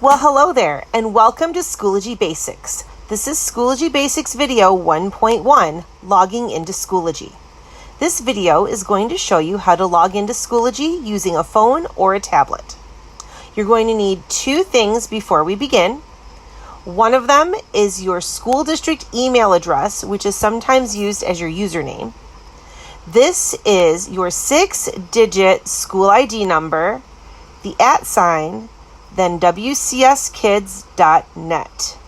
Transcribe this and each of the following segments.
Well, hello there, and welcome to Schoology Basics. This is Schoology Basics video 1.1, Logging into Schoology. This video is going to show you how to log into Schoology using a phone or a tablet. You're going to need two things before we begin. One of them is your school district email address, which is sometimes used as your username. This is your 6-digit school ID number, the @, then wcskids.net.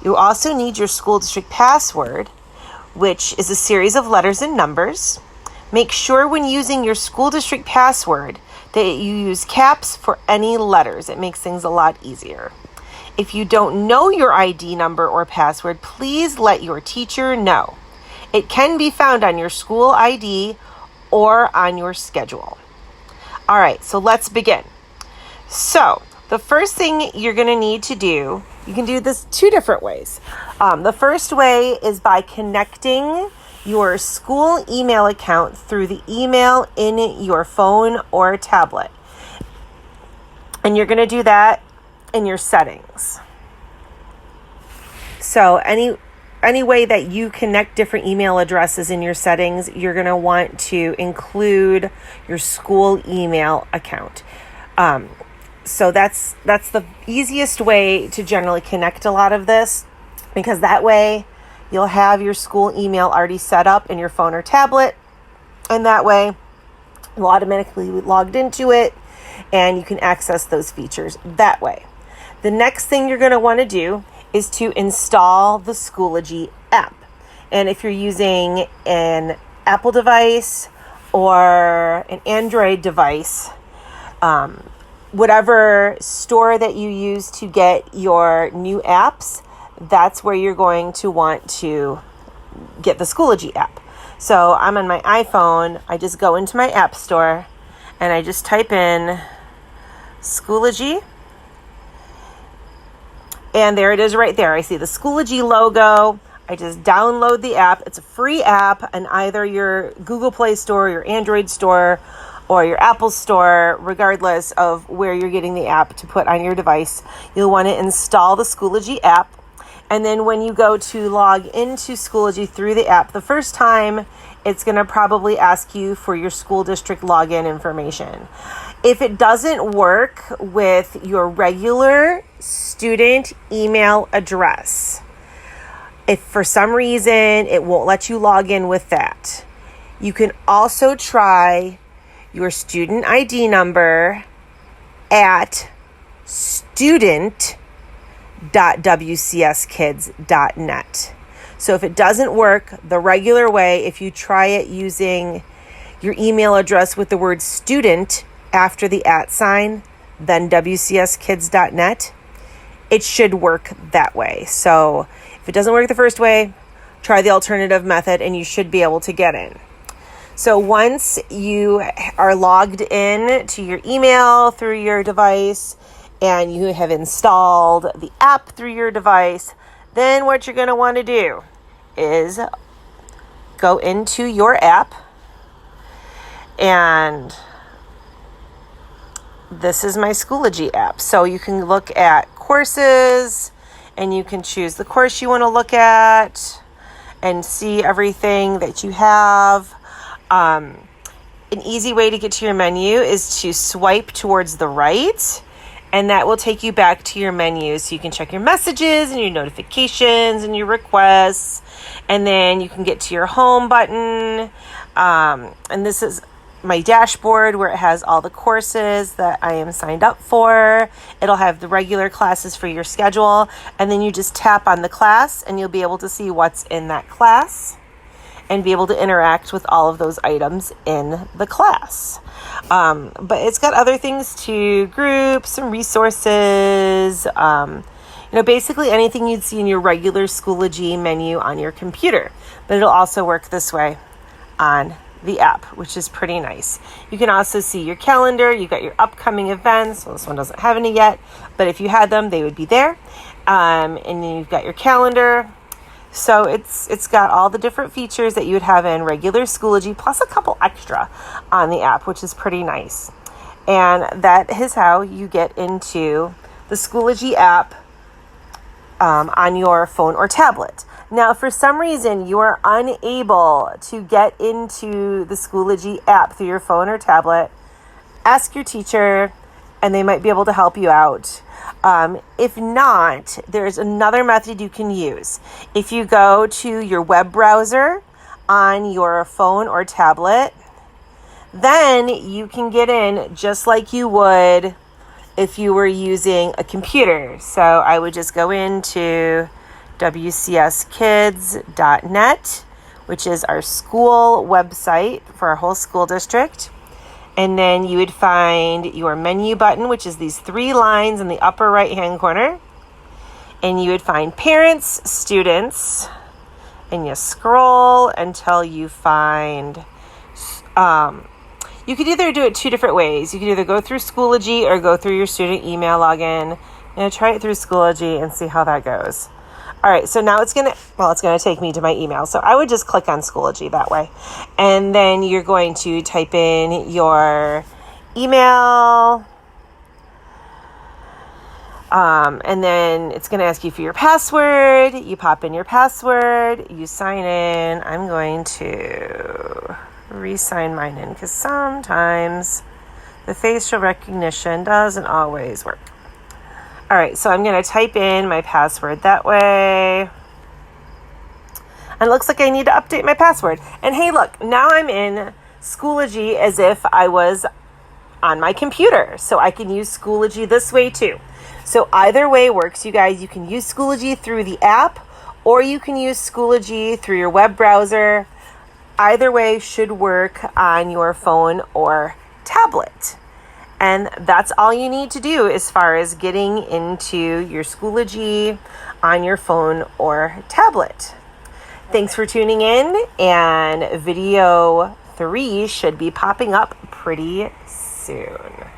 You also need your school district password, which is a series of letters and numbers. Make sure when using your school district password that you use caps for any letters. It makes things a lot easier. If you don't know your ID number or password, please let your teacher know. It can be found on your school ID or on your schedule. All right, so let's begin. So the first thing you're going to need to do, you can do this two different ways. The first way is by connecting your school email account through the email in your phone or tablet. And you're going to do that in your settings. So any way that you connect different email addresses in your settings, you're going to want to include your school email account. So that's the easiest way to generally connect a lot of this, because that way you'll have your school email already set up in your phone or tablet, and that way you'll automatically be logged into it and you can access those features that way. The next thing you're going to want to do is to install the Schoology app. And if you're using an Apple device or an Android device, whatever store that you use to get your new apps, that's where you're going to want to get the Schoology app. So I'm on my iPhone. I just go into my app store and I just type in Schoology. And there it is right there. I see the Schoology logo. I just download the app. It's a free app on either your Google Play Store, your Android store, or your Apple store, regardless of where you're getting the app to put on your device. You'll want to install the Schoology app. And then when you go to log into Schoology through the app, the first time, it's going to probably ask you for your school district login information. If it doesn't work with your regular student email address, if for some reason it won't let you log in with that, you can also try your student ID number at student.wcskids.net. So if it doesn't work the regular way, if you try it using your email address with the word student after the @, then wcskids.net, it should work that way. So if it doesn't work the first way, try the alternative method and you should be able to get in. So once you are logged in to your email through your device and you have installed the app through your device, then what you're going to want to do is go into your app, and this is my Schoology app. So you can look at courses and you can choose the course you want to look at and see everything that you have. An easy way to get to your menu is to swipe towards the right, and that will take you back to your menu. So you can check your messages and your notifications and your requests, and then you can get to your home button. And this is my dashboard where it has all the courses that I am signed up for. It'll have the regular classes for your schedule, and then you just tap on the class and you'll be able to see what's in that class and be able to interact with all of those items in the class. But it's got other things too, groups and resources, basically anything you'd see in your regular Schoology menu on your computer. But it'll also work this way on the app, which is pretty nice. You can also see your calendar. You've got your upcoming events. Well, this one doesn't have any yet, but if you had them, they would be there. And then you've got your calendar. So it's got all the different features that you would have in regular Schoology, plus a couple extra on the app, which is pretty nice. And that is how you get into the Schoology app on your phone or tablet. Now, if for some reason you are unable to get into the Schoology app through your phone or tablet, ask your teacher and they might be able to help you out. If not, there's another method you can use. If you go to your web browser on your phone or tablet, then you can get in just like you would if you were using a computer. So I would just go into wcskids.net, which is our school website for our whole school district. And then you would find your menu button, which is these 3 lines in the upper right-hand corner. And you would find parents, students, and you scroll until you find, you could either do it 2 different ways. You could either go through Schoology or go through your student email login. I'm going to try it through Schoology and see how that goes. All right, so now it's going to take me to my email. So I would just click on Schoology that way. And then you're going to type in your email. And then it's going to ask you for your password. You pop in your password. You sign in. I'm going to re-sign mine in because sometimes the facial recognition doesn't always work. All right, so I'm going to type in my password that way. And it looks like I need to update my password. And hey, look, now I'm in Schoology as if I was on my computer. So I can use Schoology this way too. So either way works, you guys. You can use Schoology through the app or you can use Schoology through your web browser. Either way should work on your phone or tablet. And that's all you need to do as far as getting into your Schoology on your phone or tablet. Thanks for tuning in, and video 3 should be popping up pretty soon.